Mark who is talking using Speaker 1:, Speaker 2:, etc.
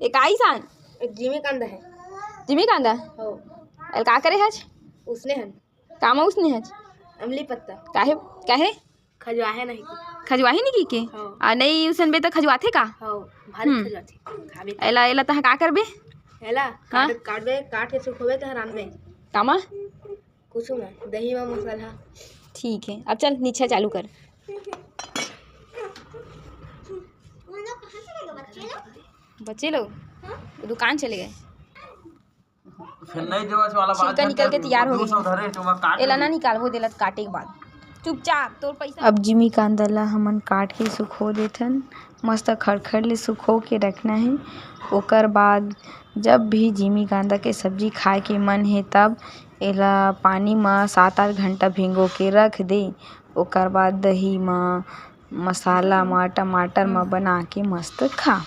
Speaker 1: एक आईसान
Speaker 2: जिमी कांदा है।
Speaker 1: जिमी कांदा
Speaker 2: हो
Speaker 1: अल का करे हज
Speaker 2: उसने हन
Speaker 1: काम उसने हज
Speaker 2: अमली पत्ता
Speaker 1: काहे काहे
Speaker 2: खजवाहे नहीं
Speaker 1: खजवाही नहीं की के
Speaker 2: हो
Speaker 1: आ नहीं उसन बे त खजवाथे का
Speaker 2: हो भारी खजवाथे खाबे
Speaker 1: एला एला तहा का करबे
Speaker 2: हेला
Speaker 1: हाँ?
Speaker 2: काट के सुखोबे त रानबे
Speaker 1: कामा
Speaker 2: कुछ ना दही में मसाला।
Speaker 1: ठीक है अब चल नीचे चालू कर। बच्चे लोग दुकान चले गए छिलका निकल के तैयार हो गया एला ना निकालबो देला काटे के बाद चुपचाप तोर पैसा। अब जिमी कांदा ला हमन काट के सुखो देथन मस्त खड़खड़ ले सुखो के रखना है। ओकर बाद जब भी जिमी कांदा के सब्जी खाए के मन है तब एला पानी में 7-8 घंटा भिगो के रख दे। ओकर बाद दही में मसाला में टमाटर में बना के मस्त खा।